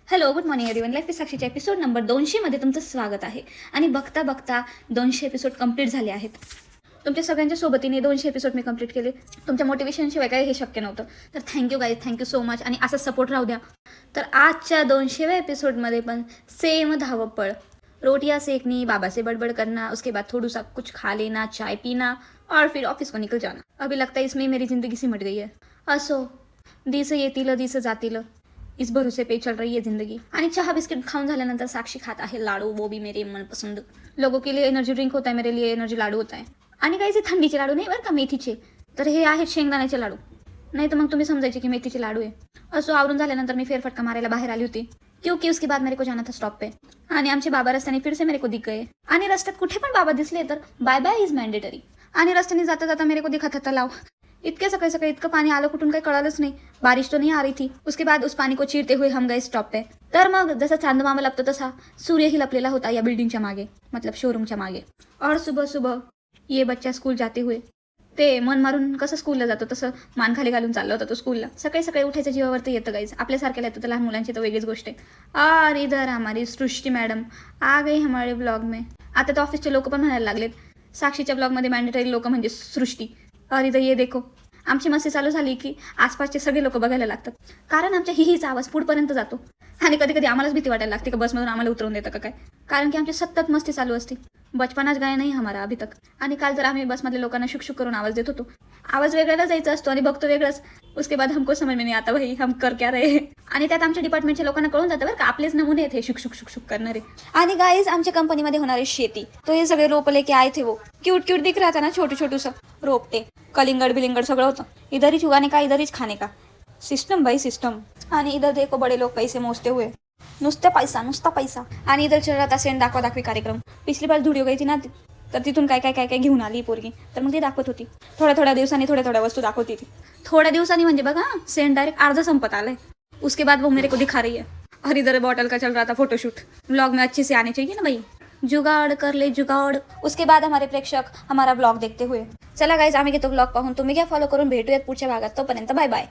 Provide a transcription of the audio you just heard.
Hello, good morning everyone. Life is साक्षीच्या episode number 200 मध्ये तुमचं स्वागत आहे. आणि बघता बघता 200 एपिसोड कंप्लीट झाले आहेत. तुमच्या सगळ्यांच्या सोबतीने 200 एपिसोड मी कंप्लीट केले. तुमच्या मोटिवेशनशिवाय काही हे शक्य नव्हतं. तर thank you guys, thank you so much. आणि असा सपोर्ट राहू द्या. तर आजच्या 200व्या एपिसोडमध्ये पण सेम धावपळ. रोटियां सेकनी, बाबा से बड़बड़ करना, उसके बाद थोड़ा सा कुछ खा लेना, चाय पीना और फिर ऑफिस को निकल जाना. अभी लगता है इसमें मेरी ज़िंदगी सिमट गई है. असो, दिस येतील दिस जातील, इस भरोसे पे चल रही है जिंदगी. आणि चहा बिस्किट खाऊन झाल्यानंतर साक्षी खात आहे लाडू. वो भी मेरे मनपसंद. लोगों के लिए एनर्जी ड्रिंक होता है, मेरे लिए एनर्जी लाडू होता है. आणि काही थंडीचे लाडू नाही बरं का, मेथीचे. तर हे आहेत शेंगदाण्याचे लाडू. नाही तर मग तुम्ही समजायचे की मेथीचे लाडू आहे. असो, आवरून झाल्यानंतर मी फेरफटका मारायला बाहेर आली होती, क्योंकि उसके बाद मेरे को जाना था स्टॉप पे. आणि आमचे बाबा रस्त्याने फिर से मेरे को दिख गए. आणि रस्त्यात कुठे पण बाबा दिसले तर बाय बाय इज मॅन्डेटरी. आणि रस्त्याने जाता जाता मेरे को दिखा था तलाव. इतके सकाळी सकाळी इतकं पाणी आलं कुठून काही कळालंच नाही. बारिश तो नहीं आ रही थी. उसके बाद उस पानी को चीरते हुए हम गए स्टॉप पे. तर मग जसा चांदमामा लपतो तसा सूर्यही लपलेला होता या बिल्डिंगच्या मागे, मतलब शोरूमच्या मागे. और सुबह सुबह ये बच्चा स्कूल जाते हुए, ते मन मारून कसं स्कूलला जातो तसं मान खाली घालून चालला होता तो स्कूलला. सकाळी सकाळी उठायच्या जीवावरती येतं गाईज. आपल्यासारख्याला येतं तर लहान मुलांची तर वेगळीच गोष्ट आहे. और इधर हमारी सृष्टी मॅडम आ गई हमारे ब्लॉग में. आता तर ऑफिसचे लोक पण म्हणायला लागलेत, साक्षीच्या ब्लॉगमध्ये मॅन्डेटरी लोक म्हणजे सृष्टी. और इधर ये देखो, आमची मस्ती चालू झाली की आसपासचे सगळे लोक बघायला लागतात. कारण आमच्या हिचा आवाज पुढपर्यंत जातो. आणि कधी कधी आम्हालाच भीती वाटायला लागते का बसमधून आम्हाला उतरवून देतं का काय. कारण की आमची सतत मस्ती चालू असते. बचपनाच गाय नाही हमारा अभी तक. आणि काल जर आम्ही बसमधल्या लोकांना शुक करून आवाज देत होतो. आवाज वेगळ्याला जायचा असतो आणि बघतो वेगळंच. उसके बाद हमको समझ में नहीं आता भाई हम कर क्या रहे. आणि त्यात आमच्या डिपार्टमेंटच्या लोकांना कळून जातं बरं का, आपलेच नमुने आहेत हे शुक करणारे. आणि गाईज, आमच्या कंपनीमध्ये होणारी शेती, तो हे सगळे रोप लेके आए थे. वो क्यूट क्यूट दिख रहा था ना, छोटू छोटू सा रोपटे, कलिंगड बिलिंगड सगळं होतं. इधर ही उगाने का, इधर ही खाने का. सिस्टम भाई सिस्टम. आणि इधर देखो बड़े लोग पैसे मोजते हुए. नुसता पैसा. आणि इधर चल रहा था सेंड दाखवा कार्यक्रम. पिछली बार धुडी गई थी ना, तर तिथून काय काय काय काय घेऊन आली पोरगी. तर मग ती दाखवत होती. थोड्या दिवसांनी थोड्या वस्तू दाखवती थी. थोड्या दिवसांनी म्हणजे बघा, सेंड डायरेक्ट अर्धा संपत आलंय. उसके बाद वो मेरे को दिखा रही है. और इधर बॉटल का चल रहा था फोटोशूट. ब्लॉग में अच्छे से आने चाहिए ना भाई. जुगाड़ कर ले जुगाड़. उसके बाद हमारे प्रेक्षक हमारा ब्लॉग देखते हुए. चला गाइज, आम्ही घेतो ब्लॉग पाहून. तुम्ही घ्या फॉलो करून. भेटूयात पुढच्या भागात. तोपर्यंत बाय बाय.